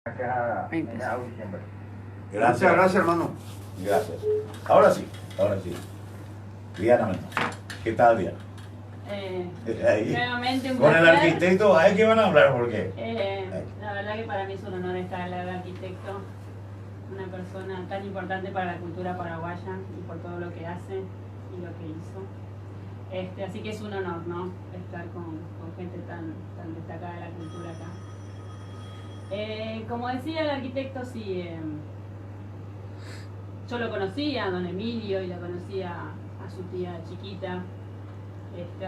Acá en audio siempre. Gracias. Muchas gracias, hermano. Gracias. Ahora sí. Diana Mendoza. ¿Qué tal, Diana? Ahí. Nuevamente un Con el placer. arquitecto, ¿a qué van a hablar? ¿Por qué? La verdad que para mí es un honor estar al lado del arquitecto, una persona tan importante para la cultura paraguaya y por todo lo que hace y lo que hizo. Así que es un honor, ¿no? Estar con gente tan destacada de la cultura acá. Como decía el arquitecto, sí, yo lo conocía, a don Emilio, y lo conocía a su tía chiquita.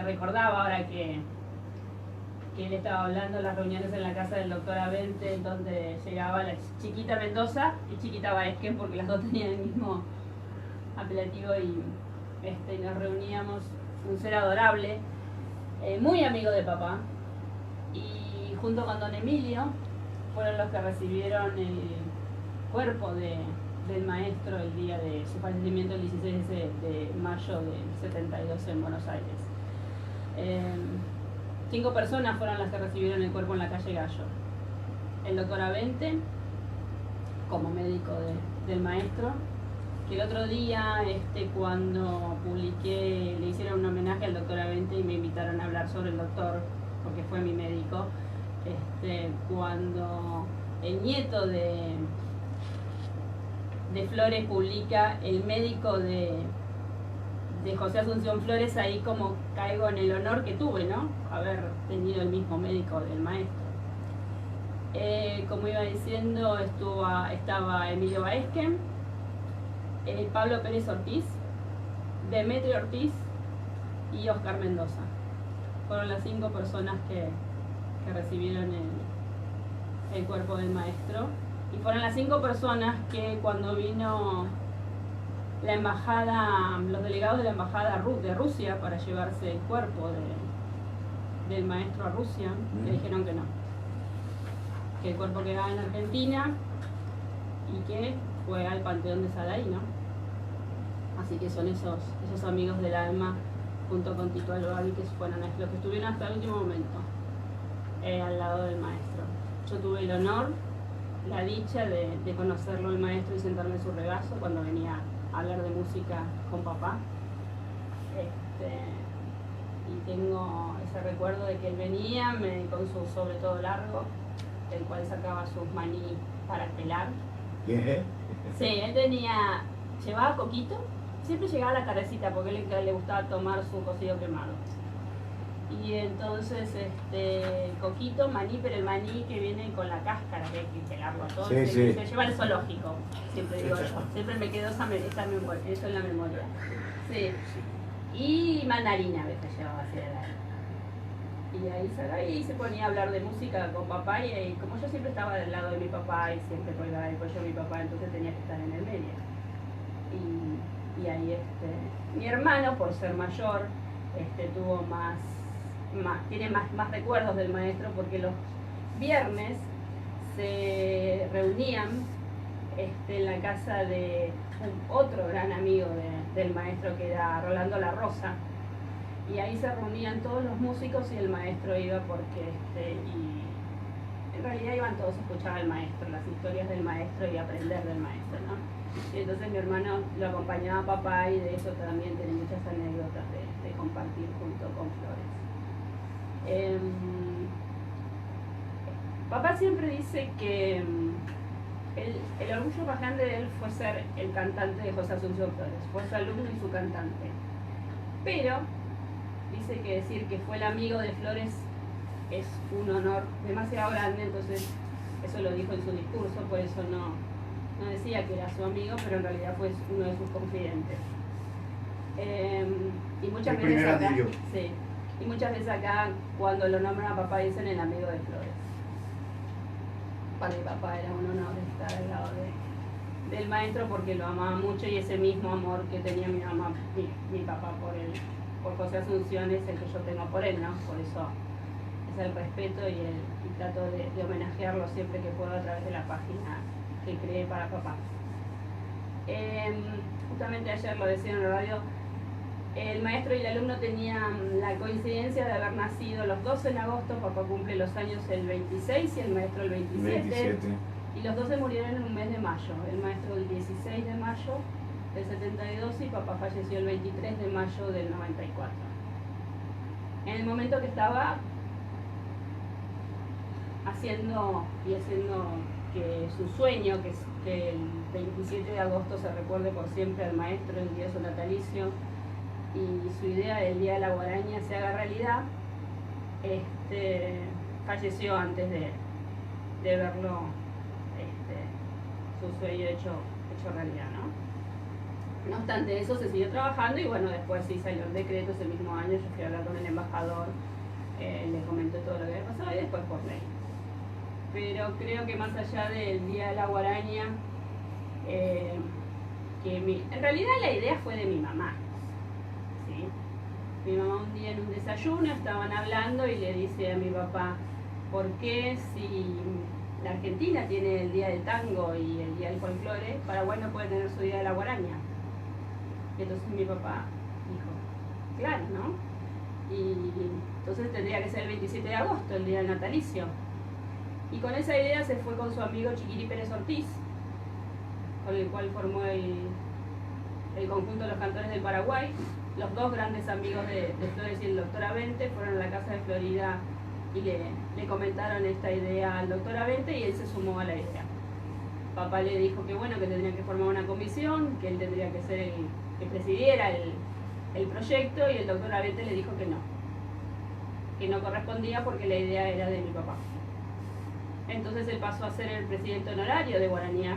Recordaba ahora que él estaba hablando de las reuniones en la casa del doctor Avente, donde llegaba la chiquita Mendoza y chiquita Baezquén, porque las dos tenían el mismo apelativo, y nos reuníamos. Un ser adorable, muy amigo de papá, y junto con don Emilio fueron los que recibieron el cuerpo del maestro el día de su fallecimiento, el 16 de mayo del 72 en Buenos Aires. 5 personas fueron las que recibieron el cuerpo en la calle Gallo. El doctor Avente, como médico del maestro, que el otro día, cuando publiqué, le hicieron un homenaje al doctor Avente y me invitaron a hablar sobre el doctor, porque fue mi médico. Cuando el nieto de Flores publica el médico de José Asunción Flores, ahí como caigo en el honor que tuve, ¿no? Haber tenido el mismo médico del maestro. Como iba diciendo, estaba Emilio Baezquén, Pablo Pérez Ortiz, Demetrio Ortiz y Oscar Mendoza. Fueron las 5 personas que recibieron el cuerpo del maestro, y fueron las 5 personas que cuando vino la embajada, los delegados de la embajada de Rusia para llevarse el cuerpo del maestro a Rusia, le dijeron que no, que el cuerpo quedaba en Argentina y que fue al Panteón de Saladí, ¿no? Así que son esos amigos del alma, junto con Tito Albabi, que fueron los que estuvieron hasta el último momento al lado del maestro. Yo tuve el honor, la dicha de conocerlo el maestro y sentarme en su regazo cuando venía a hablar de música con papá. Y tengo ese recuerdo de que él venía con su sobre todo largo, del cual sacaba sus maní para pelar. ¿Qué? Sí, él llevaba coquito, siempre llegaba a la tardecita porque le gustaba tomar su cocido quemado. Y entonces, coquito, maní, pero el maní que viene con la cáscara, que hay que pelarlo todo, Sí, se sí. lleva al zoológico, siempre digo yo. Siempre me quedó eso en la memoria. Sí. Y mandarina a veces llevaba así de la... Y ahí se ponía a hablar de música con papá, y como yo siempre estaba del lado de mi papá y siempre colgaba el cuello de mi papá, entonces tenía que estar en el medio. Y ahí mi hermano, por ser mayor, tuvo tiene más recuerdos del maestro, porque los viernes se reunían en la casa de otro gran amigo del maestro, que era Rolando La Rosa, y ahí se reunían todos los músicos y el maestro iba porque y en realidad iban todos a escuchar al maestro, las historias del maestro y aprender del maestro, ¿no? Y entonces mi hermano lo acompañaba a papá, y de eso también tiene muchas anécdotas de compartir junto con Flores. Papá siempre dice que el orgullo más grande de él fue ser el cantante de José Asunción Flores, fue su alumno y su cantante. Pero dice que decir que fue el amigo de Flores es un honor demasiado grande, entonces eso lo dijo en su discurso, por eso no decía que era su amigo, pero en realidad fue uno de sus confidentes. Y muchas veces acá, sí, y muchas veces acá, cuando lo nombran a papá, dicen el amigo de Flores. Para mi papá era un honor estar al lado del maestro, porque lo amaba mucho, y ese mismo amor que tenía mi mamá, mi papá por José Asunción, es el que yo tengo por él, ¿no? Por eso es el respeto y trato de homenajearlo siempre que puedo a través de la página que creé para papá. Justamente ayer lo decía en la radio, el maestro y el alumno tenían la coincidencia de haber nacido los dos en agosto. Papá cumple los años el 26 y el maestro el 27. Y los dos se murieron en un mes de mayo. El maestro el 16 de mayo del 72 y papá falleció el 23 de mayo del 94. En el momento que estaba haciendo que su sueño, que es que el 27 de agosto se recuerde por siempre al maestro, el día de su natalicio, y su idea del Día de la Guaraña se haga realidad, falleció antes de verlo, su sueño hecho realidad, ¿no? No obstante eso, se siguió trabajando y bueno, después sí salió el decreto ese mismo año. Yo fui a hablar con el embajador, le comenté todo lo que había pasado y después por ley. Pero creo que más allá del Día de la Guaraña, en realidad la idea fue de mi mamá, ¿sí? Mi mamá un día en un desayuno estaban hablando y le dice a mi papá, ¿por qué si la Argentina tiene el Día del Tango y el Día del Folclore, Paraguay no puede tener su Día de la Guaraña? Y entonces mi papá dijo, claro, ¿no? Y entonces tendría que ser el 27 de agosto, el día del natalicio. Y con esa idea se fue con su amigo Chiquiri Pérez Ortiz, con el cual formó el conjunto de los cantores del Paraguay. Los dos grandes amigos de Flores y el doctor Avente fueron a la casa de Florida y le comentaron esta idea al doctor Avente y él se sumó a la idea. Papá le dijo que bueno, que tendrían que formar una comisión, que él tendría que ser el que presidiera el proyecto, y el doctor Avente le dijo que no correspondía porque la idea era de mi papá. Entonces él pasó a ser el presidente honorario de Guarañá.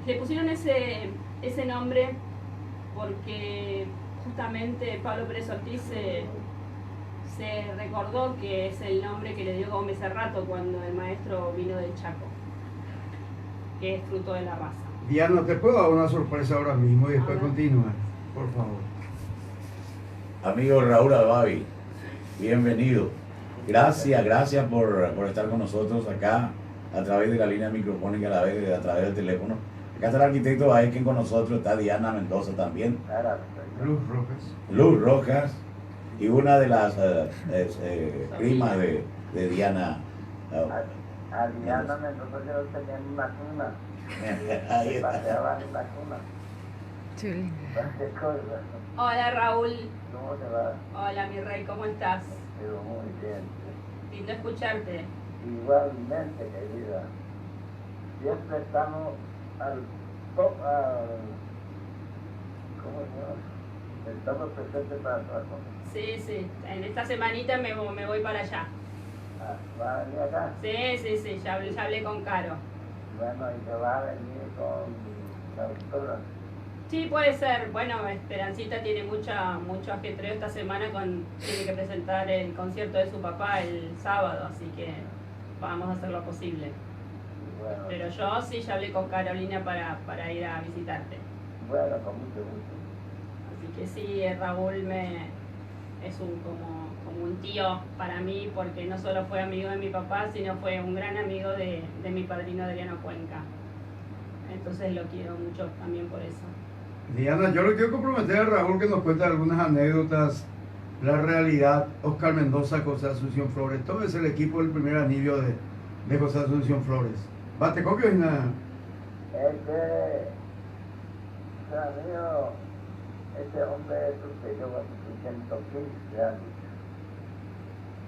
Le pusieron ese nombre porque justamente Pablo Pérez Ortiz se recordó que es el nombre que le dio Gómez Cerrato cuando el maestro vino del Chaco, que es fruto de la raza. Diana, te puedo dar una sorpresa ahora mismo y después continúa, por favor. Amigo Raúl Albavi, bienvenido. Gracias por estar con nosotros acá a través de la línea microfónica, a través del teléfono. Acá está el arquitecto Aiken con nosotros, está Diana Mendoza también. Luz Rojas y una de las primas de Diana. A Diana Mendoza yo tenía en una cuna. Ahí está. Paseaba en la cuna. Hola Raúl. ¿Cómo te va? Hola mi rey, ¿cómo estás? Pero muy bien. Lindo escucharte. Igualmente, querida. Siempre estamos ¿cómo se llama? Estamos presentes para todas cosas. Sí, en esta semanita me voy para allá. ¿Va a venir acá? Sí, ya hablé con Caro. Bueno, y te va a venir con la doctora. Sí, puede ser. Bueno, Esperancita tiene mucho ajetreo esta semana, tiene que presentar el concierto de su papá el sábado, así que vamos a hacer lo posible. Bueno, Pero yo sí ya hablé con Carolina para ir a visitarte. bueno, con mucho gusto. Así que sí, Raúl es como un tío para mí, porque no solo fue amigo de mi papá, sino fue un gran amigo de mi padrino Adriano Cuenca. Entonces lo quiero mucho también por eso. Diana, yo le quiero comprometer a Raúl que nos cuente algunas anécdotas, la realidad. Oscar Mendoza, José Asunción Flores, todo es el equipo del primer anillo de José Asunción Flores. Bate copio y nada. Ese hombre sucedió hace 115 años.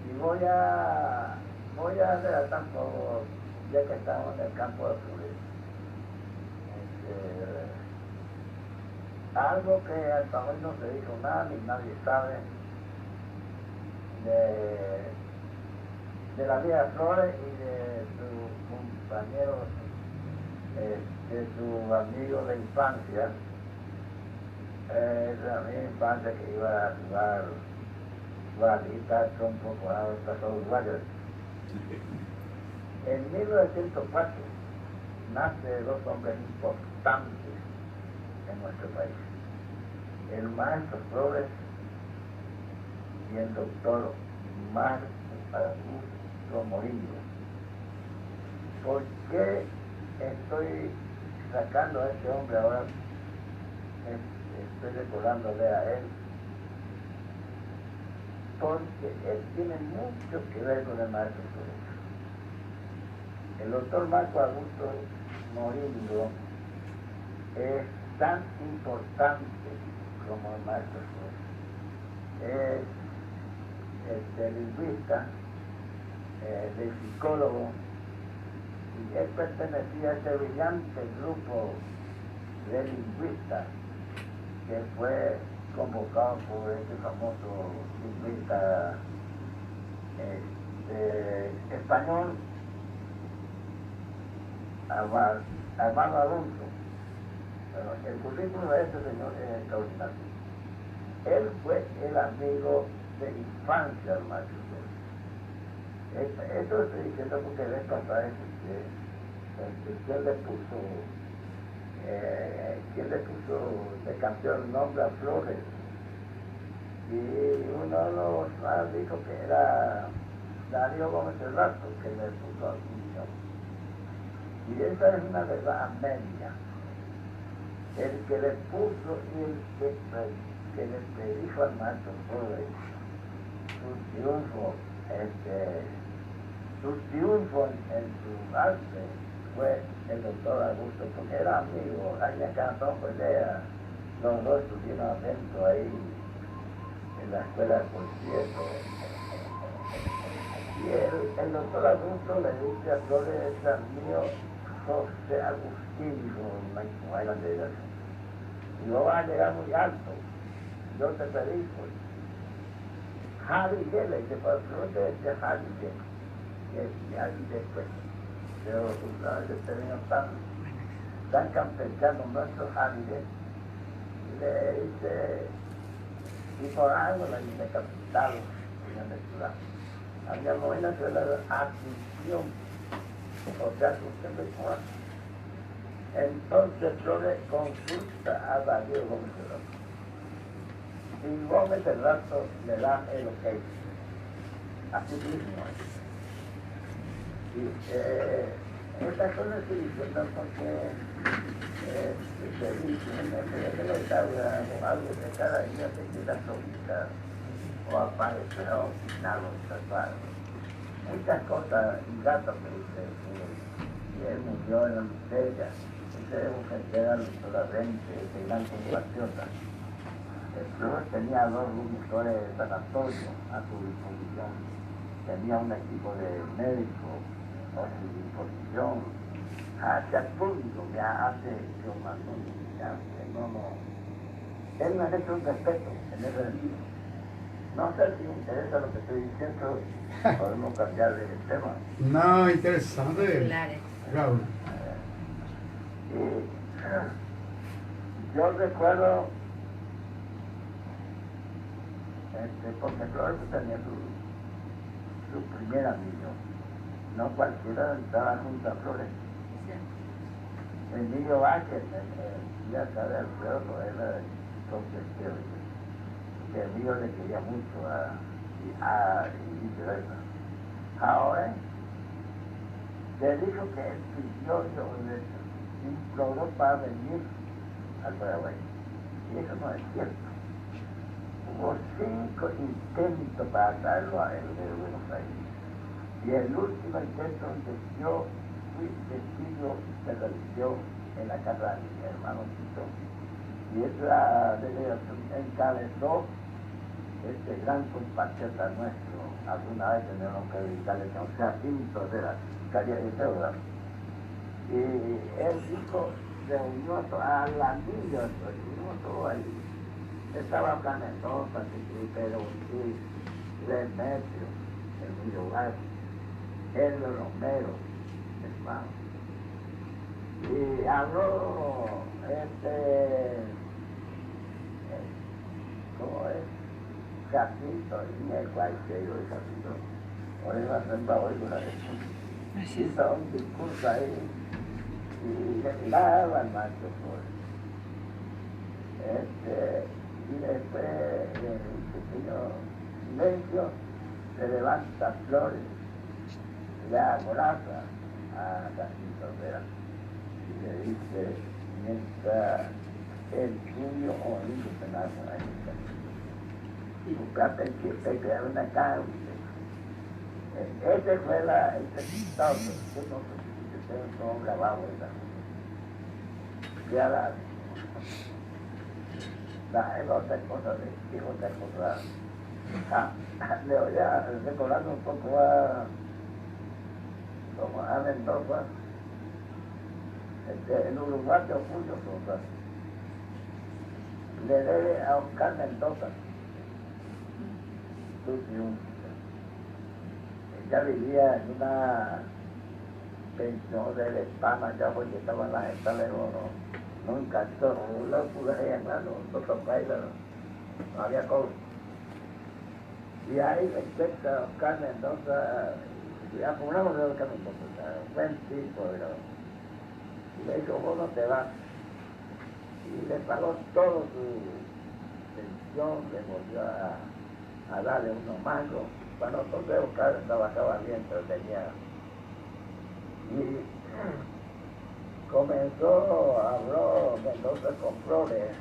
Y voy a relatar todo, ya que estamos en el campo de Flores. Algo que hasta hoy no se dijo nada, ni nadie sabe, de la vida de Flores y de su compañero, de su amigo de infancia, la misma infancia que iba a jugar balitas, trompo, jugadores, pasos uruguayos. En 1904 nace dos hombres importantes en nuestro país: el maestro Flores y el doctor Marco Augusto Morillo. ¿Por qué estoy sacando a este hombre ahora? Estoy recordándole a él, porque él tiene mucho que ver con el maestro Flores. el doctor Marco Augusto Morindo es tan importante como el maestro Flores. Es lingüista, de psicólogo, y él pertenecía a ese brillante grupo de lingüistas que fue convocado por este famoso lingüista español, Armando Alonso. Bueno, el currículum de este señor es extraordinario. Él fue el amigo de infancia del maestro Flores. Esto lo estoy diciendo porque vez pasada quién le puso de campeón el nombre a Flores. Y uno de los dijo que era Darío Gómez del Rato, que le puso a su. Y esa es una verdad a media. El que le puso y el que le predijo al maestro Flores su triunfo en su arte fue el doctor Augusto, porque era amigo, ahí en Cantón Pelea, los dos estuvieron adentro ahí en la escuela de concierto. Y el doctor Augusto le dice a Flores, es mío José Agustín, como hay la dirección, y no vas a llegar muy alto, yo te predico. Harry Gele, que para Flores decía Harry Gele, y ahí después, pero el término tan campechano nuestro Harry Gele, y le dice, y por algo la decapitaron en la ciudad. Había una que la afición, o sea, usted me conoce. Entonces Flores consulta a Darío Gómez del Rato. Y Gómez del Rato le da el ok. Así mismo es. Y esta cosa estoy diciendo porque se dice en el tabla o algo de cada día se queda solita o aparece o final o salvado. Muchas cosas gatas que dice y él murió en la miseria. Entonces se queda solamente de gran compatriota. El Flores tenía 2 motores de sanatorio a su disposición. Tenía un equipo de médicos a su disposición. Hacia el público que hace que él merece un respeto en ese sentido. No sé si me interesa lo que estoy diciendo, podemos cambiar de tema. No, interesante, Raúl. Yo recuerdo, porque Flores tenía su primer amigo, no cualquiera entraba junto a Flores. El niño Vázquez, ya sabe Alfredo, era consentido, que el niño le quería mucho y viceversa. Ahora, le dijo que él pidió, le imploró para venir al Paraguay. Y eso no es cierto. Hubo 5 intentos para traerlo a él de Buenos Aires. Y el último intento donde yo fui testigo se realizó en la casa de mi hermano Tito. Y esa delegación encabezó este gran compatriota nuestro. Alguna vez tenemos que dedicarle a un Jacinto de la calle de Deuda. Y él dijo, reunió a la niña, reunió todo ahí. Estaba Canetón, Pedro Ortiz, Demetrio, el niño Vázquez, el Romero, hermano. Y habló ¿cómo es? Jacinto, y el guayquero de Jacinto. Ahora iba a hacer una vez. Hizo un discurso ahí y le tiraba al macho Flores. Y después el pequeño silencio se levanta Flores, le abraza a Jacinto Vera y le dice, mientras el tuyo o el hijo se nace a esta. Y buscaste que te creara una causa. Ese fue el resultado. son grabados, ¿verdad? Ya es otra cosa, es otra cosa. Le voy a recordar un poco como a Mendoza, en Uruguay de Julio Sosa, le debe a Oscar Mendoza su triunfo. Ella vivía en una pensión de España, ya porque estaba en la gente de oro, nunca lo pude llamar en otro país, no había cómo. Y ahí me encuentra Oscar Mendoza, ya hablamos de Oscar Mendoza, buen tipo, pero y le dijo, vos no te vas. Y le pagó todo su pensión, le volvió a darle unos mangos. Para nosotros Oscar trabajaba bien, pero tenía. Y comenzó, habló Mendoza con Flores,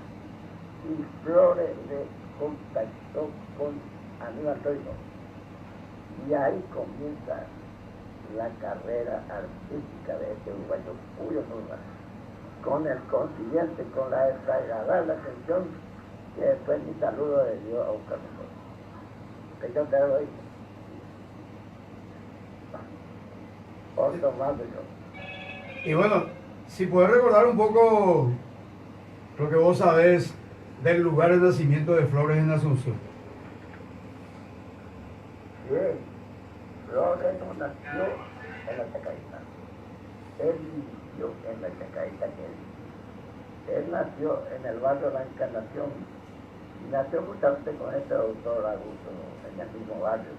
y Flores le contactó con Aníbal Troilo. Y ahí comienza la carrera artística de este uruguayo Julio Sosa, con el consiguiente, con la desagradable atención que después mi saludo le dio a Oscar Mendoza. Que yo te doy otro más de yo. Y bueno, si puedes recordar un poco lo que vos sabés del lugar de nacimiento de Flores en Asunción. Bien, Flores no nació en la Chacarita. Él vivió en la Chacarita que él nació en el barrio La Encarnación. Y nació justamente con este doctor Augusto, en el mismo barrio.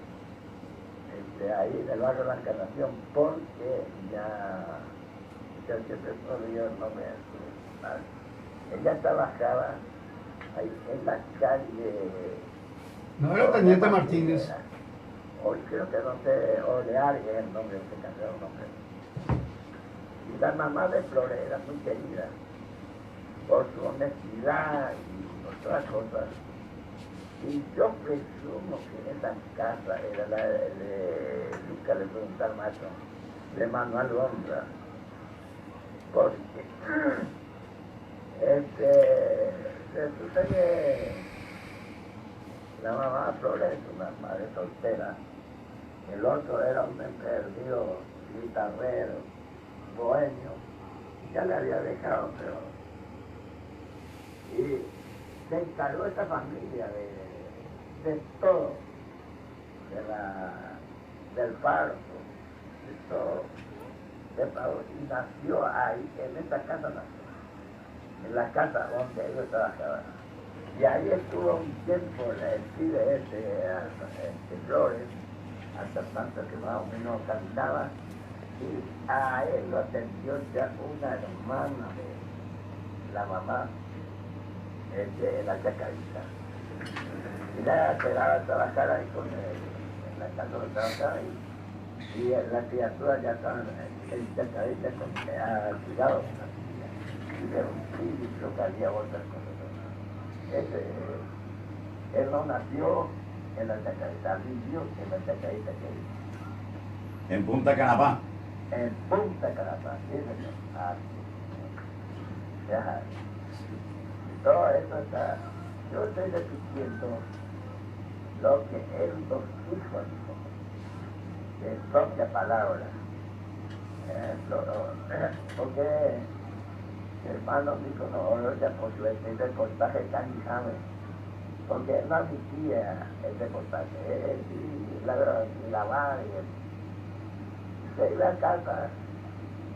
Ahí en el barrio La Encarnación, porque yo siempre olvido el nombre de su madre. Ella trabajaba ahí en la calle. No era Teniente Martínez. Hoy creo que donde Oleari es el nombre que cambió el nombre. Y la mamá de Flores era muy querida por su honestidad y otras cosas. Y yo presumo que esa casa era la de nunca le pregunté al maestro, de Manuel Londra. Porque resulta que la mamá de Flores es una madre soltera. El otro era un perdido guitarrero, bohemio. Ya le había dejado, pero. Y se encargó esta familia de todo, del parto, de todo. Y nació ahí, en esta casa nació, en la casa donde ellos trabajaban. Y ahí estuvo un tiempo el pibe Flores, hasta tanto que más o menos caminaba, y a él lo atendió ya una hermana de la mamá en la Chacarita. Y la quedaba a trabajar ahí con él, en la casa donde trabajaba, y la criatura ya estaba en Chacarita cuidado de una tía. Y de un físico que había otras cosas. Él no nació en la Chacarita, vivió en la Chacarita que vive. En Punta Canapá. En Punta Canapá, sí señor. Ya. Y todo eso está. Yo estoy repitiendo lo que él nos dijo, de propia palabra. Porque hermano dijo, no, ya por suerte el reportaje tan grave. Porque él no admitía el reportaje, la bar y se iba a casa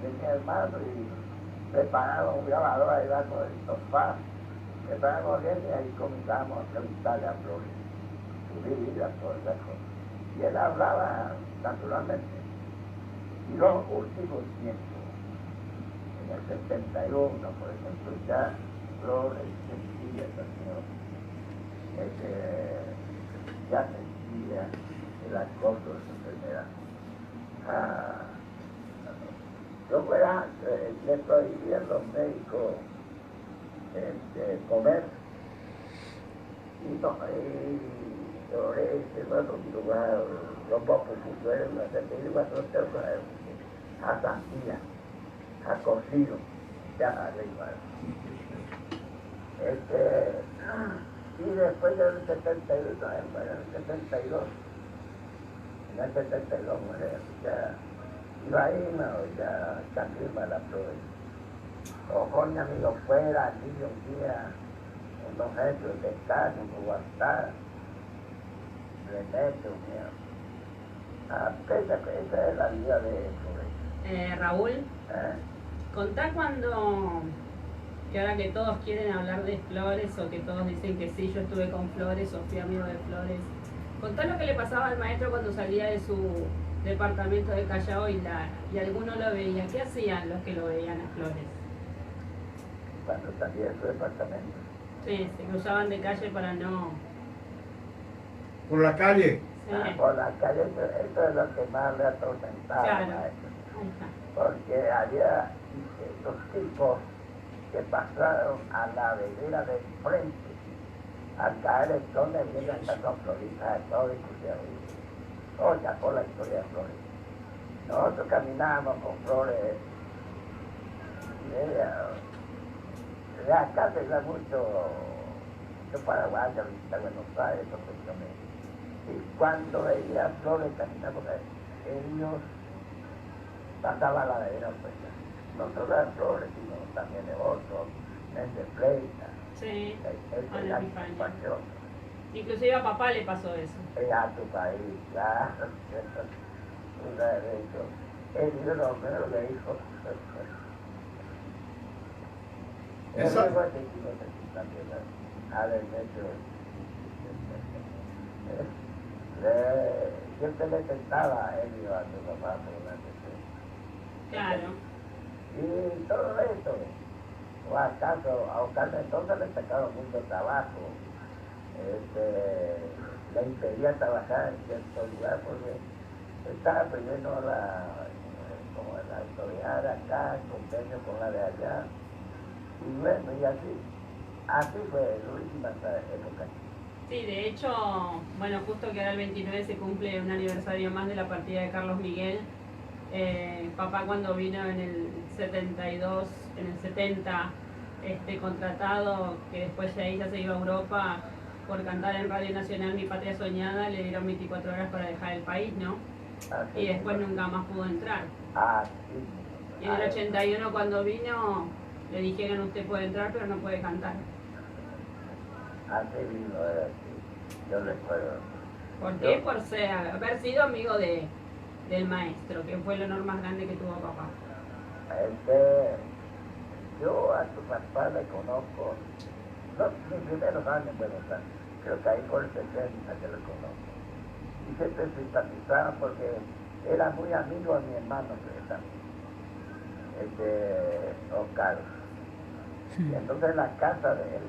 de mi hermano y preparaba un grabador ahí bajo del sofá, preparamos bien y ahí comenzamos a preguntarle a Flores su vida, todas esas cosas. Y él hablaba naturalmente. Y los últimos tiempos, en el 71, por ejemplo, ya Flores sentía esa señora. Ya sentía el acoso de su enfermedad. Yo fuera, le prohibían los médicos comer. Y los pocos funcionarios de la Santilla a cocido, ya arriba. Y después del 72, en el 72 ya iba a irme, ya cambié la flor. O con mi amigo fuera, allí un día, en los hechos de casa, en Guadalajara, Reneto, esa es la vida de Flores. Raúl, contá cuando, que ahora que todos quieren hablar de Flores o que todos dicen que sí, yo estuve con Flores o fui amigo de Flores, contá lo que le pasaba al maestro cuando salía de su departamento de Callao y alguno lo veía. ¿Qué hacían los que lo veían a Flores? Cuando salía de su departamento. Sí, se cruzaban de calle para no... Por la calle. Sí. Por la calle, eso es lo que más le atormentaba. Claro. Maestro. Ahí está. Porque había estos tipos que pasaron a la vedera del frente, al caer el sol de viene hasta con Florida, todo discusión. Oye, por la historia de Flores. Nosotros caminábamos con Flores y de acá se iba mucho Paraguay, a visitar Buenos Aires, y cuando veía a Flores caminar, porque ellos pasaban la vedera, pues, no solo de Flores, sino también de otros, de Fleita. Sí, Es Ana la Epifanio. situación. Inclusive a papá le pasó eso. A tu país, claro. Una vez hecho. El libro primero le dijo. Esa- El libro que hicimos aquí también, haber hecho. Siempre le tentaba él y a su papá por una cuestión. Claro. Y todo esto, o acaso, a Oscar entonces le sacaron mucho trabajo. Le impedía trabajar en cierto lugar porque estaba primero como la autoridad de acá, en convenio con la de allá, y bueno, y así fue la última época. Sí, de hecho, bueno, justo que ahora el 29 se cumple un aniversario más de la partida de Carlos Miguel. Papá cuando vino en el 72, en el 70, contratado, que después de ahí ya se iba a Europa por cantar en Radio Nacional Mi Patria Soñada, le dieron 24 horas para dejar el país, ¿no? Así Y después fue. nunca más pudo entrar. Así. Y en el 81 cuando vino, le dijeron usted puede entrar pero no puede cantar. Así mismo era así, yo recuerdo. ¿Por qué? Por haber sido amigo del maestro, que fue el honor más grande que tuvo papá. Yo a tu papá le conozco, mis primeros años en Buenos Aires, creo que ahí por el 70 que lo conozco. Y siempre simpatizaba porque era muy amigo de mi hermano también, Oscar. Y entonces la casa de él,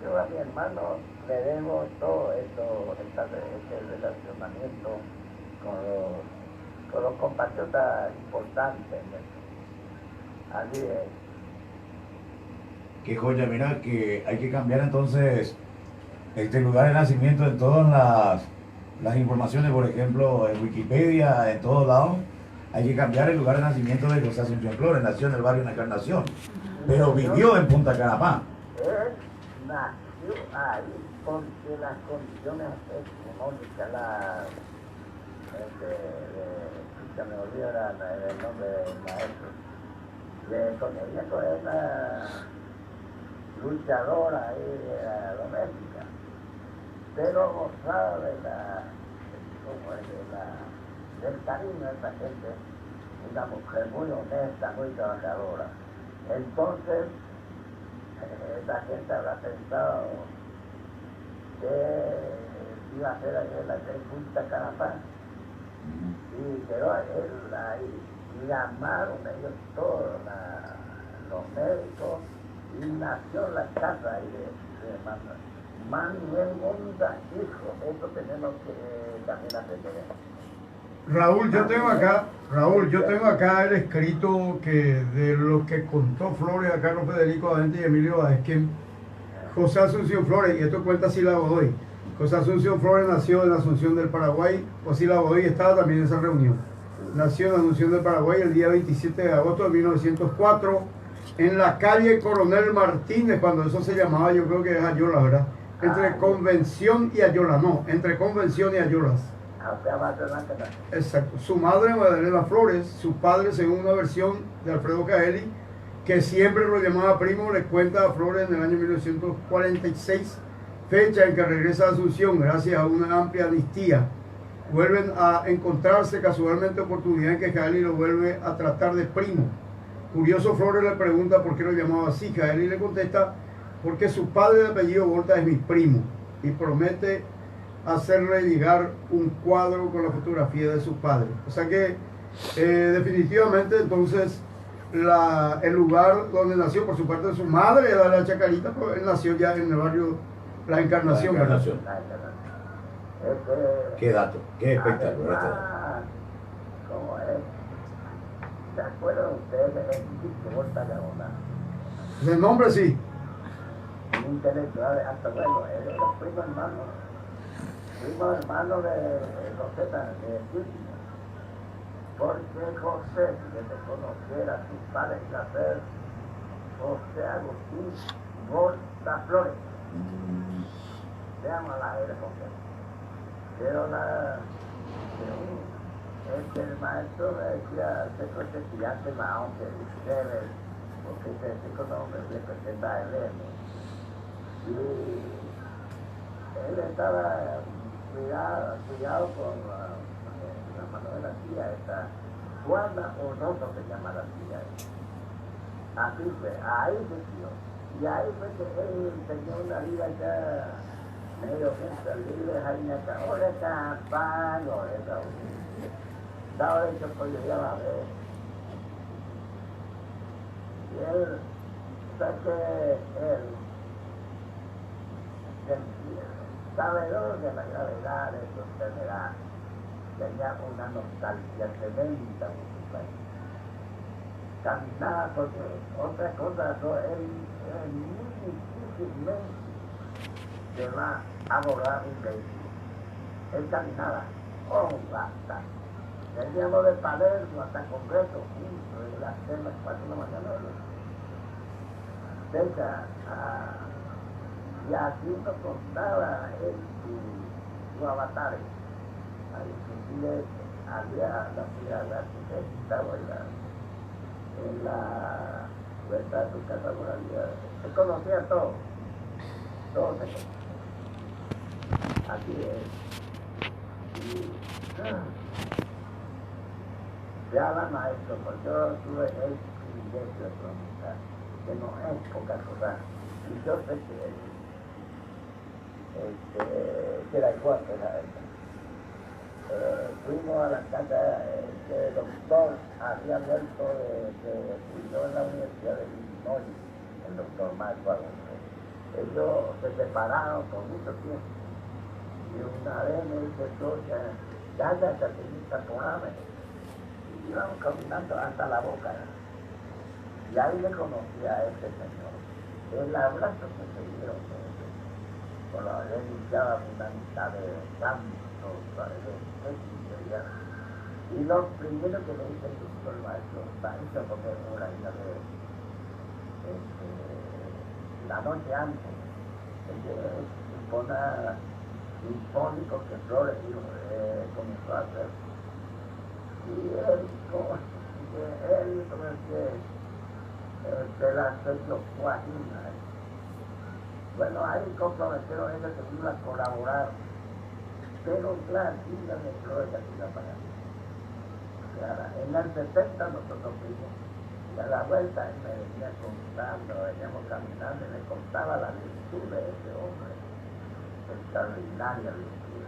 yo a mi hermano le debo todo esto, este relacionamiento con los compatriotas importantes. Así es. Qué joya, mira que hay que cambiar entonces este lugar de nacimiento en todas las informaciones, por ejemplo, en Wikipedia, en todos lados. Hay que cambiar el lugar de nacimiento de José Asunción Flores. Nació en el barrio La Encarnación, pero vivió en Punta Canapá. Él nació ahí porque las condiciones económicas, se me olvida el nombre del maestro, ella fue una luchadora ahí, doméstica, pero gozaba del cariño de esa gente, una mujer muy honesta, muy trabajadora. Entonces, esa gente habrá pensado que iba a hacer aquella que Punta Canapá, y quedó él ahí. Llamaron ellos todos los médicos y nació la casa ahí de hermano. Manuel Monda, hijo, eso tenemos que también aprender. Raúl, yo tengo acá el escrito que de lo que contó Flores a Carlos Federico Avente y Emilio Vázquez, José Asunción Flores, y esto cuenta Sila Godoy. José Asunción Flores nació en Asunción del Paraguay, o Sila Godoy estaba también en esa reunión. nació en Asunción del Paraguay el día 27 de agosto de 1904 en la calle Coronel Martínez, cuando eso se llamaba, yo creo que es Ayolas, ¿verdad? Entre Convención y Ayolas, no, entre Convención y Ayolas. Exacto. Su madre, Magdalena Flores, su padre, según una versión de Alfredo Caeli, que siempre lo llamaba primo, le cuenta a Flores en el año 1946, fecha en que regresa a Asunción gracias a una amplia amnistía. Vuelven a encontrarse casualmente, oportunidad en que Caeli lo vuelve a tratar de primo. Curioso, Flores le pregunta por qué lo llamaba así. Caeli le contesta porque su padre de apellido Volta es mi primo y promete hacerle llegar un cuadro con la fotografía de su padre. O sea que definitivamente entonces el lugar donde nació por su parte de su madre era la Chacarita, pues él nació ya en el barrio La Encarnación. La Encarnación. Qué dato, qué espectáculo. ¿Cómo es? ¿Se acuerdan ustedes de Enrique Volta Gaona? De nombre sí. Un intelectual, hasta bueno, él era primo hermano de Roseta, de Virginia. Porque José, que se conociera a su padre nacer, José Agustín Volta Flores. Se llama la era José. Pero el maestro me decía, se fue estudiante más, aunque ustedes, porque ese nombre le presenta a él. Y él estaba cuidado con la mano de la tía, esta Juana Onoto se llama la tía. Así fue, ahí se crió. Y ahí fue que él tenía una vida ya medio gente libre, Jaime Caoreta, Palo, esa. Dado hecho pues yo ya la veo. Y él, sabe que él, sabedor de la gravedad de su enfermedad, tenía una nostalgia tremenda por su país. Caminaba porque otra cosa, él muy difícilmente se va a abordar un vehículo. Él caminaba bastante. Veníamos de Palermo hasta Congreso, juntos, de las 4 de la mañana. Y así nos contaba él su avatar. Inclusive había la ciudad de arquitecta, en la puerta de su casa moralidad. Se conocía todo se conocía. Así es. Y, ya la maestro, pues yo tuve el privilegio de preguntar, que no es poca cosa. Y yo sé que era igual que la fuimos a la casa del doctor, había vuelto estudió en la Universidad de Illinois, el doctor Marco Alonso. Ellos se separaron por mucho tiempo. Y una vez me dice, ya te tatuame. Y íbamos caminando hasta la boca. Y ahí le conocí a este señor. El abrazo que se dieron con la él iniciaba una amistad de santos, y lo primero que le dice el maestro, esto porque es una hija de la noche antes, simpónico que Flores comenzó a hacer. Y él como se la Joaquina. Bueno, ahí comprometieron ellos que iban a colaborar, pero la vida de Flores aquí la pagaron. O sea, en el 70 nosotros fuimos, y a la vuelta él me venía contando, veníamos caminando y me contaba la virtud de ese hombre, extraordinaria virtud.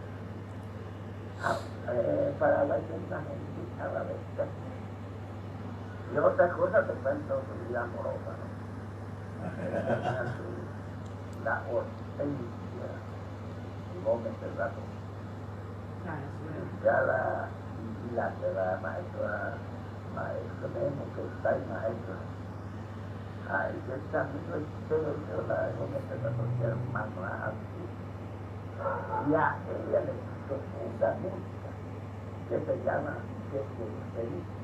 Para la gente a la vez. Y otra cosa te cuento su vida amorosa, ¿no? La hortensia Gómez del Rato. Ya la maestra Memo, que está en maestra. Ay, que está muy yo la Gómez del Rato, que hermano así. Y a ella le puso una música que se llama que usted dice.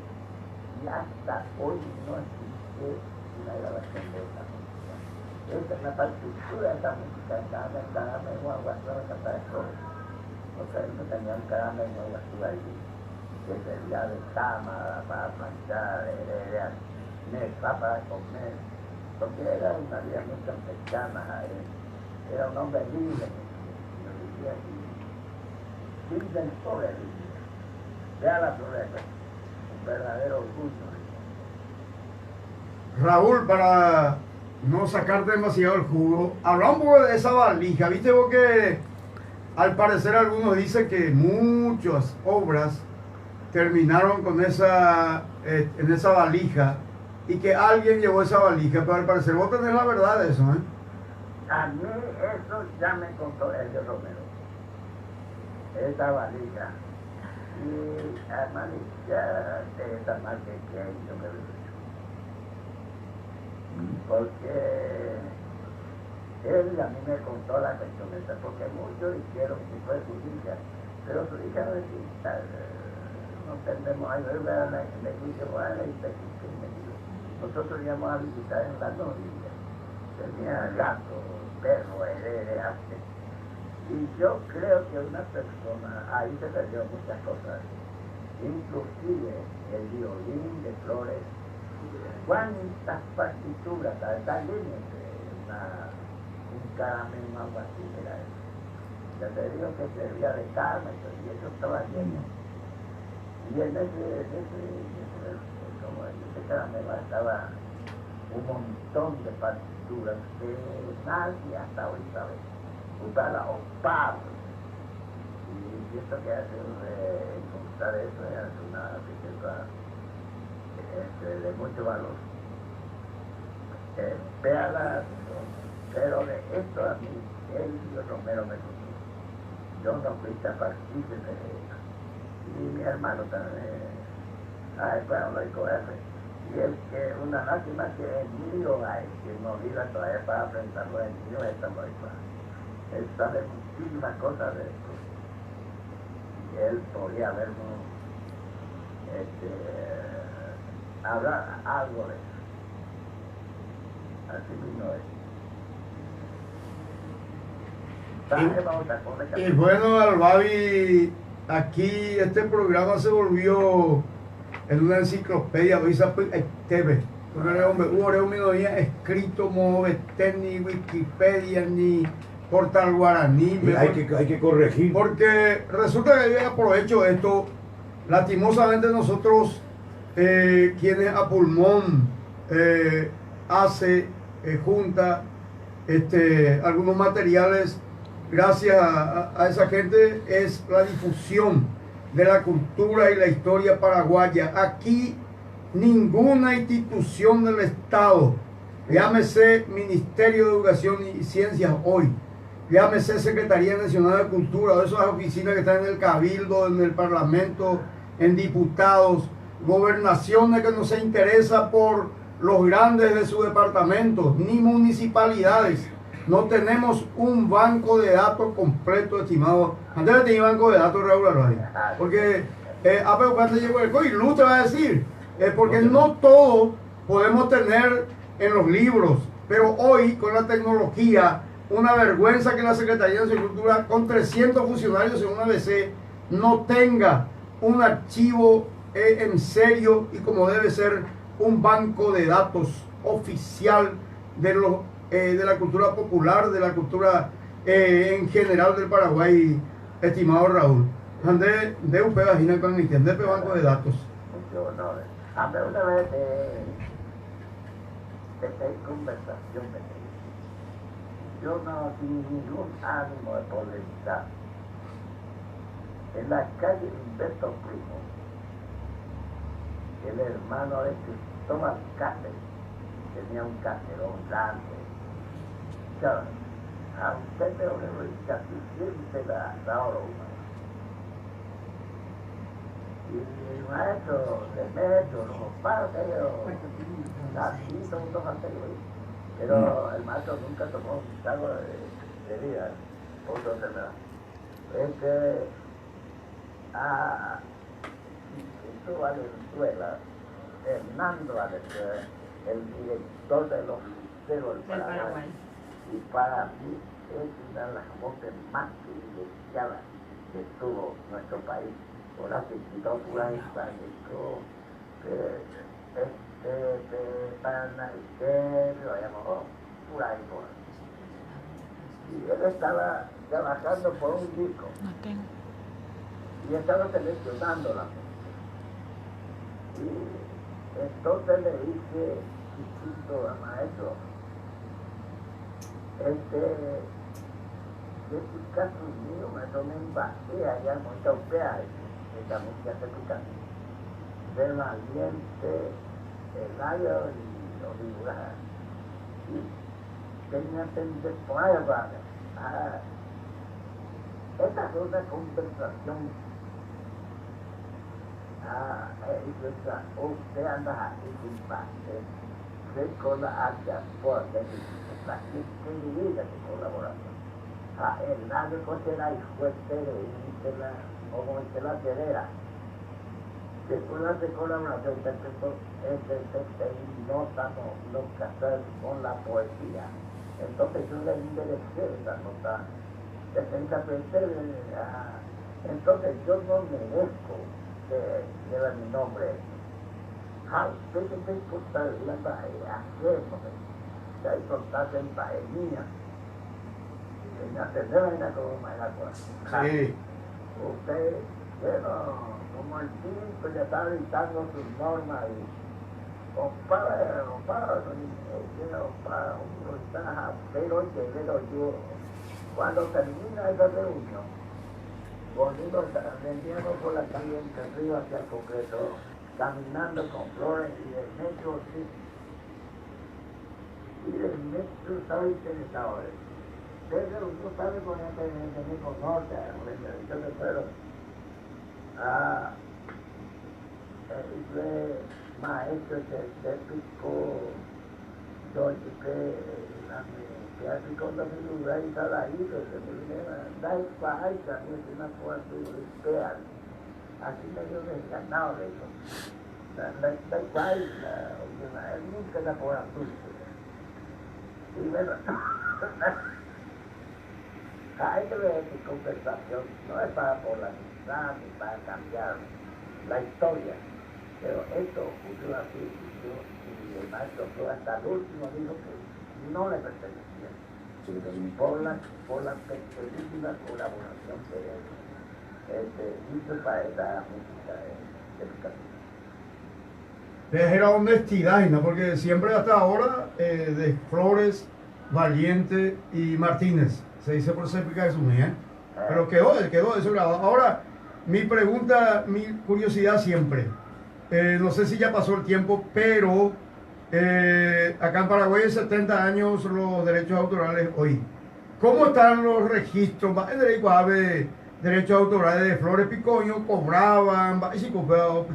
Y hasta hoy no existe una grabación de esta música. Esta es la partitura de esta música, cada mes guaguazú a cantar de flores. O sea, no tenían cada mes guaguazú ahí, que servía de cama para planchar, mesa para comer, porque era una vida muy campechana, era un hombre libre, yo vivía aquí, libre en todo el día. Vea la floresta, un verdadero orgullo. Raúl, para no sacarte demasiado el jugo, hablamos un poco de esa valija. Viste vos que al parecer algunos dicen que muchas obras terminaron con en esa valija y que alguien llevó esa valija, pero al parecer vos tenés la verdad de eso, ¿eh? A mí eso ya me contó Elio Romero, esa valija. Y además ya de esa marca que yo me lo he dicho. Porque él a mí me contó la cuestión esa, porque muchos hicieron que fue su hija, pero su hija no existe. No tendemos a ir a la iglesia, nosotros íbamos a visitar en la novilla, tenía gato, perro, heredas, y yo creo que una persona, ahí se perdió muchas cosas, inclusive el violín de Flores, cuántas partituras, tal líneas, un caramelo algo así era eso. Ya te digo que servía de carne, y eso estaba lleno. Y en ese caramelo estaba un montón de partituras que nadie hasta hoy sabe. Usarla o Pablo. Y esto que hace encontrar eso es una riqueza de mucho valor. Véala, pero de esto a mí, Elio Romero me contó. Yo no fui partícipe de eso. Y mi hermano también, fue un laico ese. Y es que una lástima que el niño hay, que no viva todavía para enfrentarlo, el niño está muy claro. Él sabe muchísimas cosas de esto. Y él podría habernos hablar algo de eso. Así mismo es. Y bueno, Albabi, aquí este programa se volvió en una enciclopedia, TV. Hubo escrito como ni Wikipedia, ni Portal Guaraní. Hay que corregir. Porque resulta que yo aprovecho esto, lastimosamente nosotros, quienes a pulmón junta algunos materiales, gracias a esa gente, es la difusión de la cultura y la historia paraguaya. Aquí ninguna institución del Estado, llámese Ministerio de Educación y Ciencias hoy, llámese Secretaría Nacional de Cultura, o esas oficinas que están en el Cabildo, en el Parlamento, en diputados, gobernaciones que no se interesa por los grandes de su departamento, ni municipalidades. No tenemos un banco de datos completo, estimado. Antes tenía banco de datos, Raúl Arroyo. Porque, pero cuando llegó el COVID, Luz te va a decir, porque no todo podemos tener en los libros, pero hoy con la tecnología, una vergüenza que la Secretaría de Cultura, con 300 funcionarios en una ABC, no tenga un archivo en serio y como debe ser un banco de datos oficial de la cultura popular, de la cultura en general del Paraguay, estimado Raúl. Ande de un pedagina con el de banco de datos. Mucho honor. Una vez de conversación yo no tengo ningún ánimo de polemizar. En la calle Humberto Primo, el hermano de Cristóbal Cáceres tenía un caserón grande. A usted le casi siempre la oro humana. Y el maestro de metro, los padres, así son dos anteriores. Pero el maestro nunca tomó un trago de vida, otra enfermedad. Hernando Valenzuela, el director de los Cruceros del Paraguay. Y para mí es una de las voces más privilegiadas que tuvo nuestro país. Ahora se quitó pura hispánico, lo llamó pura hispánico. Y él estaba trabajando por un disco. Y estaba seleccionando la música. Y entonces le dije, chiquito, a maestro, de tu caso mío, maestro, me embajé allá en Montaupea, esta música tropical, del valiente, el ayo y los figuras. Y tenía que poner esta es una conversación. Usted anda aquí sin parte, con la hacia por la increíble colaboración. El radio considera y fuerte de la, como dice la terera. Después de la colaboración, y nota los cassettes con la poesía. Entonces yo le enderecé esa nota. Entonces yo no merezco que lleve mi nombre. Usted que te importa la paella, que hay contaste en paella. En la tercera como Mayagua. Sí. Usted, bueno, como el tipo ya está gritando sus normas y compadre, pero yo, cuando termina esa reunión, volvimos vendíamos por la calle entre Río hacia el concreto, caminando con flores y el metro sí. Y el metro estaba interesado. Pero no sabe con el que me conoce, yo me acuerdo. Fue maestro de pico, yo que así con la figura y tal ahí, que se me viene da igual, también es una cosa especial. Así medio desganado de eso. Da igual, él nunca da por asunto. Y bueno, hay que ver que conversación no es para polarizar ni para cambiar la historia, pero esto ocurrió así y el maestro fue hasta el último dijo que no le pertenecía por la perspectiva colaboración que hizo para esa música de Era honestidad, ¿no? Porque siempre hasta ahora de Flores, Valiente y Martínez se dice por cerca de su mía, pero quedó eso grabado. Ahora, mi pregunta, mi curiosidad siempre, no sé si ya pasó el tiempo, pero acá en Paraguay hay 70 años los derechos autorales hoy. ¿Cómo están los registros? Derechos autorales de Flores Picoño cobraban, y si cobraba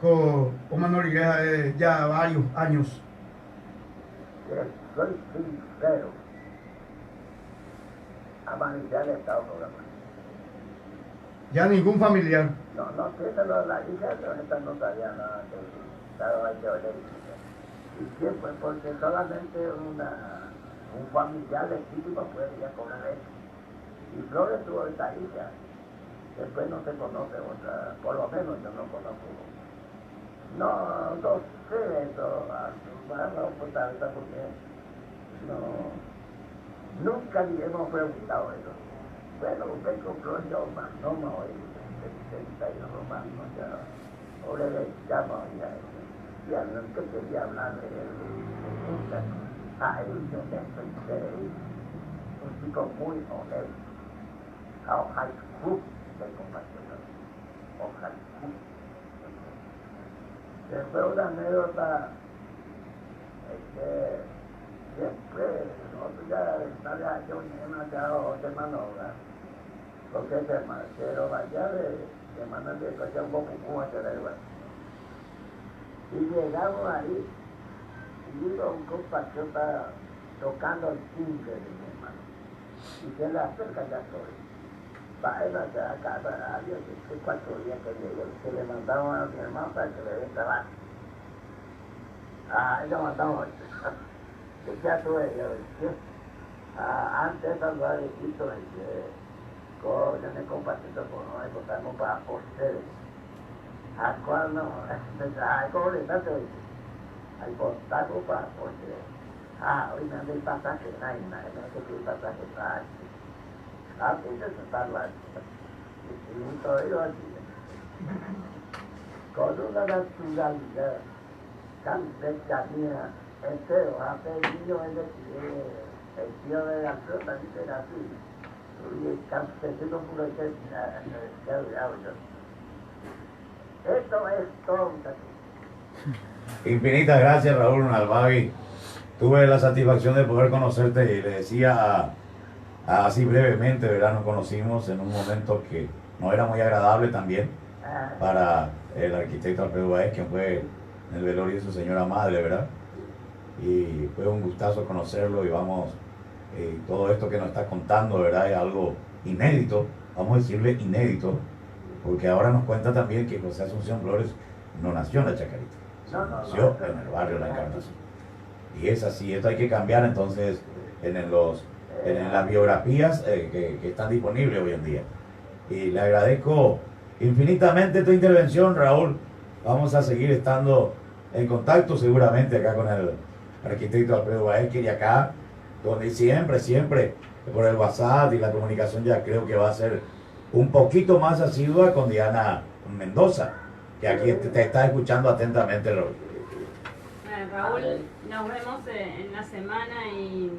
con manualidades ya varios años. Soy sincero, a manualidad de Estado programado. Ya ningún familiar. No tiene la hija, pero esta no sabía nada de Estado de y siempre, porque solamente un familiar legítimo puede ya cobrar eso. Y Flores tuvo esta hija, después no se conoce otra, por lo menos yo no conozco. No sé eso, bueno, pues tal vez porque nunca le hemos preguntado eso. Bueno, usted compró yo más, no me oí, 71 más, no ya, ahora le llamo ya nunca quería hablar de él. Yo pensé, un chico muy honesto, high school de compañeros, high school. Después una anécdota, siempre, nosotros ya estaba yo demasiado de manobra, porque ese marchero vaya de manera de coche un poco como este de lugar. Y llegamos ahí, y iba un compatriota tocando el timbre de mi hermano, y se le acerca ya estoy. vaina que a casa a alguien que 4 días que llegue, que le mandaron a mi hermano para que le dé trabajo. Ahí lo mandamos. Que ya tuve yo. Antes de salvar el Cristo, yo me compartido con nosotros, estamos para ustedes. ¿A cuál no? ¿Cómo le das hoy? Hay contacto para ustedes. Hoy me anda el pasaje, nadie, no sé qué pasaje está aquí. Así de sentarlo aquí. Y todo yo aquí. Con una naturalidad tan cercanía, entero, hace el niño el tío de la fruta, dice así. Y el campesino puro que ya hago yo. Esto es todo, muchachos. Infinitas gracias, Raúl Albavi. Tuve la satisfacción de poder conocerte y le decía así brevemente, ¿verdad? Nos conocimos en un momento que no era muy agradable también para el arquitecto Alfredo Báez, quien fue en el velorio de su señora madre, ¿verdad? Y fue un gustazo conocerlo y vamos, todo esto que nos está contando, ¿verdad? Es algo inédito, vamos a decirle inédito, porque ahora nos cuenta también que José Asunción Flores no nació en la Chacarita, nació en el barrio La Encarnación. Y es así, esto hay que cambiar entonces en las biografías que están disponibles hoy en día. Y le agradezco infinitamente tu intervención, Raúl. Vamos a seguir estando en contacto seguramente acá con el arquitecto Alfredo Báez, y acá, donde siempre por el WhatsApp y la comunicación ya creo que va a ser un poquito más asidua con Diana Mendoza, que aquí te está escuchando atentamente, Raúl. Raúl, nos vemos en la semana y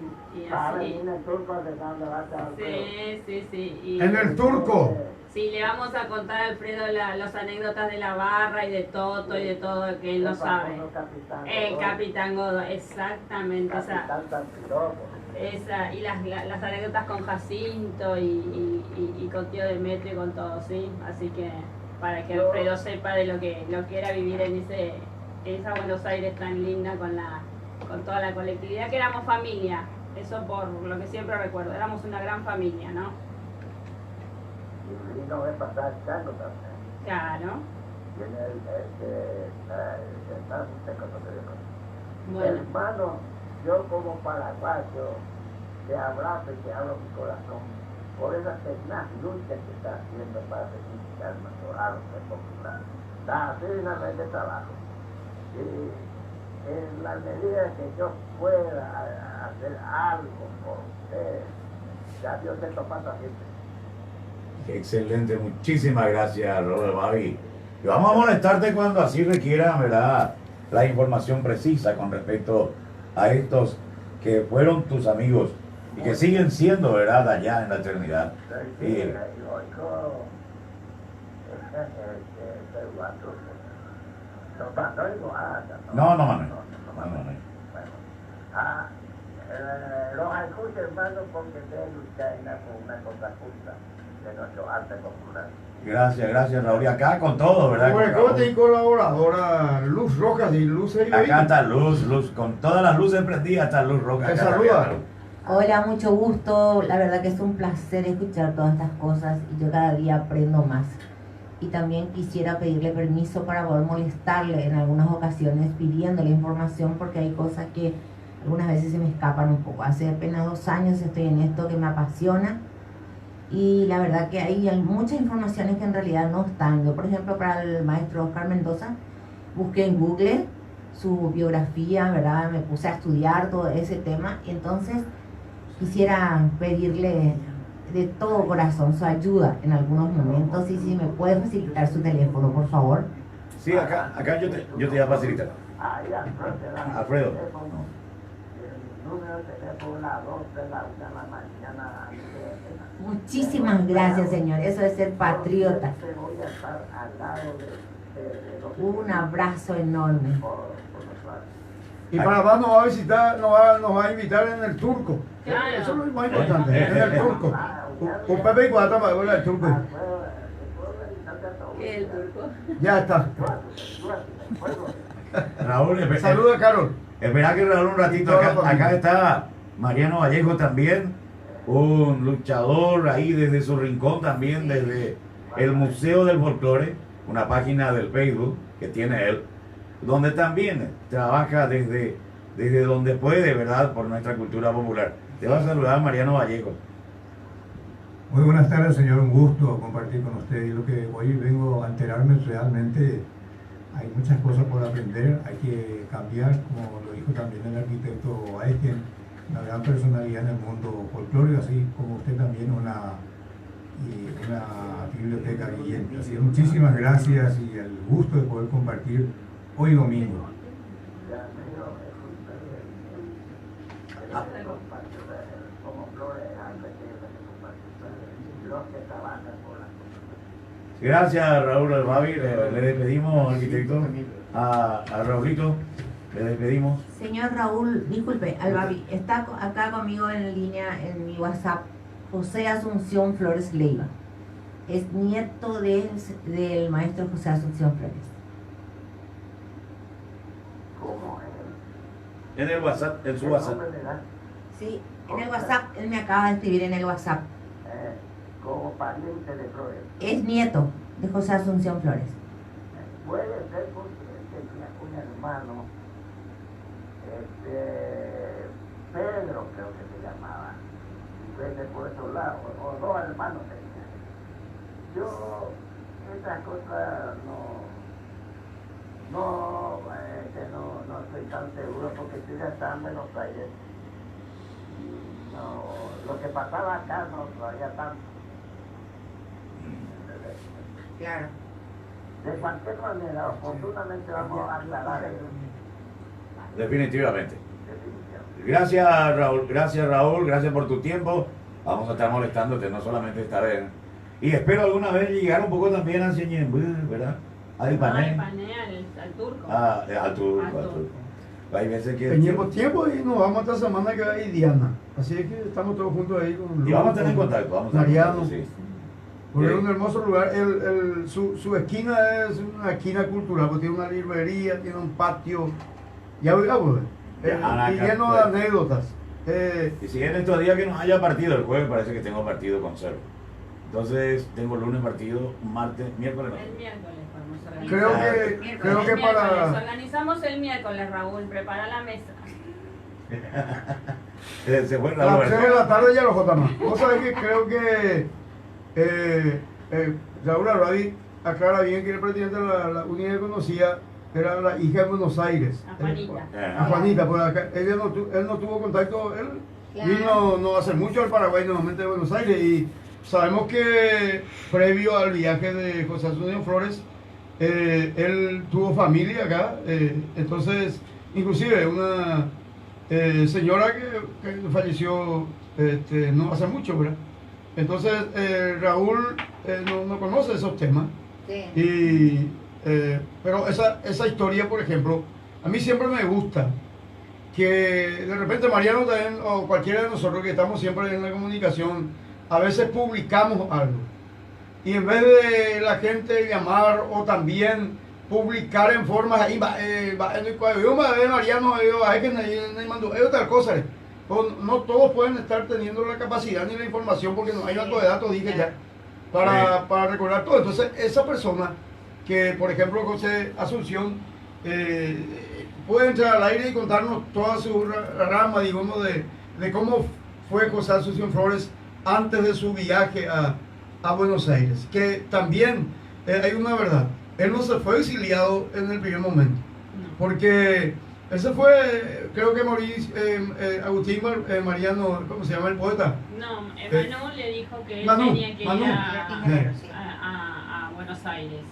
así. En el turco de dónde va a estar. Sí. Y En el turco. sí, le vamos a contar a Alfredo las anécdotas de la barra y de Toto y de todo que él no sabe. El Capitán Godo, exactamente. Y las anécdotas con Jacinto y con Tío Demetrio y con todo, ¿sí? Así que para que Alfredo sepa de lo que era vivir en esa Buenos Aires tan linda con toda la colectividad, que éramos familia. Eso por lo que siempre recuerdo, éramos una gran familia, ¿no? Y no ve pasar chango también. Claro. Tiene el más seco, no te digo. Bueno. Hermano, yo como paraguayo te abrazo y te abro mi corazón por esa tenaz lucha que está haciendo para reivindicar nuestro arte popular. Da dignamente trabajo. Y en la medida que yo pueda hacer algo por usted, ya Dios te toma siempre. Excelente, muchísimas gracias, Robert Babi. Y vamos a molestarte cuando así requiera, ¿verdad?, la información precisa con respecto a estos que fueron tus amigos y que siguen siendo, ¿verdad?, allá en la eternidad. Y, no, Manuel. Los escucho, hermano, porque te lucha con una cosa justa de nuestro arte popular. Gracias, Raúl. Y acá con todo, ¿verdad? Bueno, ¿cómo te colaboradora Luz Rojas y Luz Eivita? Acá está Luz, con todas las luces prendidas está Luz Rojas. Te saluda. Hola, mucho gusto. La verdad que es un placer escuchar todas estas cosas y yo cada día aprendo más. Y también quisiera pedirle permiso para poder molestarle en algunas ocasiones pidiéndole información porque hay cosas que algunas veces se me escapan un poco. Hace apenas 2 años estoy en esto que me apasiona y la verdad que hay muchas informaciones que en realidad no están. Yo, por ejemplo, para el maestro Oscar Mendoza, busqué en Google su biografía, ¿verdad? Me puse a estudiar todo ese tema y entonces quisiera pedirle de todo corazón su ayuda en algunos momentos y si me puede facilitar su teléfono, por favor. Sí, acá yo te voy a facilitar. Alfredo. El número de teléfono a las 12 de la mañana. Muchísimas gracias, señor. Eso es ser patriota. Voy a estar al lado de Un abrazo enorme. Y Panamá nos va a visitar, nos va a invitar en el turco. Claro. Eso es lo más importante, en el turco. Un Pepe y Guata para ver el turco. ¿Qué el turco? Ya está. Raúl, Saluda, Carol. espera que Raúl un ratito. Acá está Mariano Vallejo también. un luchador ahí desde su rincón también, desde el Museo del Folclore, una página del Facebook que tiene él, donde también trabaja desde donde puede, ¿verdad?, por nuestra cultura popular. Te va a saludar Mariano Vallejo. Muy buenas tardes, señor. Un gusto compartir con usted. Y lo que hoy vengo a enterarme realmente, hay muchas cosas por aprender, hay que cambiar, como lo dijo también el arquitecto Aitken, una gran personalidad en el mundo folclórico, así como usted también una biblioteca brillante. Así que muchísimas gracias y el gusto de poder compartir hoy domingo. Gracias, Raúl Albavi. Le despedimos, arquitecto, a Raulito. Le despedimos. Señor Raúl, disculpe, Albavi, está acá conmigo en línea en mi WhatsApp José Asunción Flores Leiva. Es nieto del maestro José Asunción Flores. ¿Cómo es? En el WhatsApp, en su WhatsApp. Sí, en el WhatsApp, él me acaba de escribir en el WhatsApp. Como pariente de Flores. Es nieto de José Asunción Flores. Puede ser porque él tenía un hermano, Pedro creo que se llamaba, y vende por esos lados, o dos hermanos tenía. Yo esas cosas no estoy tan seguro porque estoy ya estaba en Buenos Aires. No, lo que pasaba acá no sabía tanto. Claro. De cualquier manera, oportunamente vamos a aclarar eso. Definitivamente. Gracias, Raúl. Gracias, Raúl. Gracias por tu tiempo. Vamos a estar molestándote, no solamente esta vez. Y espero alguna vez llegar un poco también a Ñemby, ¿verdad? Al Ipané. Al turco. Al turco. Hay veces que... Teníamos tiempo y nos vamos esta semana que hay Diana. Así es que estamos todos juntos ahí con Y vamos a tener contacto. Vamos a tener Mariano. contacto, sí. Porque es un hermoso lugar. Su esquina es una esquina cultural, porque tiene una librería, tiene un patio. Ya oigamos, y lleno de anécdotas. Y si en estos días que no haya partido, el jueves parece que tengo partido con Cerro. Entonces tengo lunes partido, martes, miércoles no. El miércoles podemos organizar. Creo que para... Organizamos el miércoles, Raúl, prepara la mesa. Se fue A las Raúl. 3 de la tarde ya lo jotamos. Vos sabés que creo que Raúl Albavi aclara bien que el presidente de la unidad que conocía era la hija de Buenos Aires. A Juanita. A Juanita, por acá. Él no tuvo contacto, él Claro. vino no hace mucho al Paraguay, normalmente de Buenos Aires, y sabemos que previo al viaje de José Asunción Flores, él tuvo familia acá, entonces, inclusive una señora que falleció no hace mucho, ¿verdad? Entonces, Raúl no conoce esos temas. Sí. Pero esa historia, por ejemplo, a mí siempre me gusta que de repente Mariano también, o cualquiera de nosotros que estamos siempre en la comunicación, a veces publicamos algo. Y en vez de la gente llamar o también publicar en formas ahí, Mariano, otra cosa. No todos pueden estar teniendo la capacidad ni la información porque no hay banco de datos, dije ya, para recordar todo. Entonces, esa persona que, por ejemplo, José Asunción, puede entrar al aire y contarnos toda su rama, digamos, de cómo fue José Asunción Flores antes de su viaje a Buenos Aires. Que también hay una verdad, él no se fue exiliado en el primer momento, porque ese fue, creo que Agustín Mariano, ¿cómo se llama el poeta? No, Manu le dijo que él Manu, tenía que ir Manu. a Buenos Aires.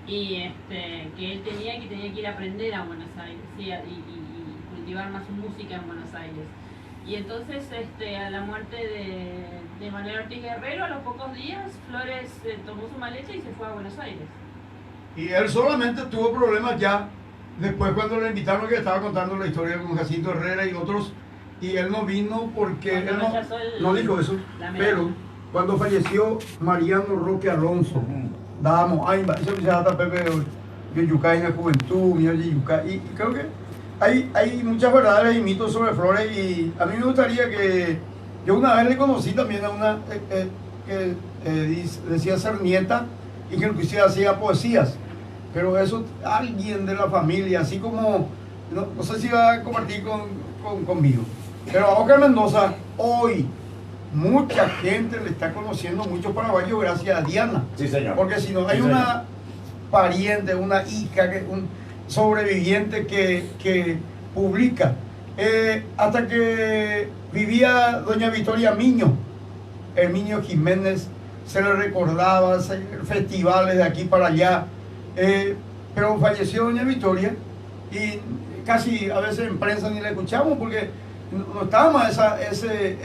Y que él tenía que ir a aprender a Buenos Aires, ¿sí? y cultivar más su música en Buenos Aires. Y entonces a la muerte de Manuel Ortiz Guerrero, a los pocos días, Flores tomó su maleta y se fue a Buenos Aires. Y él solamente tuvo problemas ya después cuando le invitaron, que estaba contando la historia con Jacinto Herrera y otros, y él no vino porque él no dijo eso, pero cuando falleció Mariano Roque Alonso, dábamos, eso me llama Pepe de Yucay en la juventud, y creo que hay muchas verdades y mitos sobre Flores, y a mí me gustaría que Yo una vez le conocí también a una que decía ser nieta y que inclusive hacía poesías. Pero eso, alguien de la familia, así como, no sé si va a compartir conmigo. Pero a Oscar Mendoza, hoy, mucha gente le está conociendo, muchos paraguayos, gracias a Diana. Sí, señor. Porque si no, hay Sí, una señor. pariente, una hija, un sobreviviente que publica. Hasta que vivía doña Victoria Miño, Herminio Jiménez, se le recordaba, festivales de aquí para allá. Pero falleció doña Victoria y casi a veces en prensa ni la escuchamos porque no estaba más ese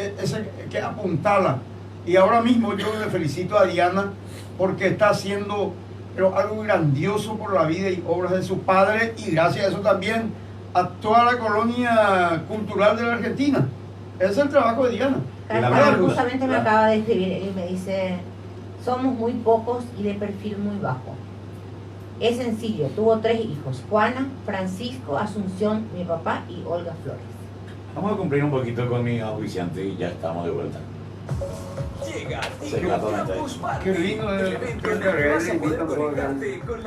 que apuntarla. Y ahora mismo yo le felicito a Diana porque está haciendo pero algo grandioso por la vida y obras de su padre, y gracias a eso también a toda la colonia cultural de la Argentina. Ese es el trabajo de Diana. Y la Carlos luz, justamente me claro. acaba de escribir y me dice, somos muy pocos y de perfil muy bajo. Es sencillo, tuvo 3 hijos, Juana, Francisco, Asunción, mi papá y Olga Flores. Vamos a cumplir un poquito con mi auspiciante y ya estamos de vuelta. Llega Se trata de Campus Party, Qué lindo, el evento que en el que vas a le poder invitan todo el conectarte con la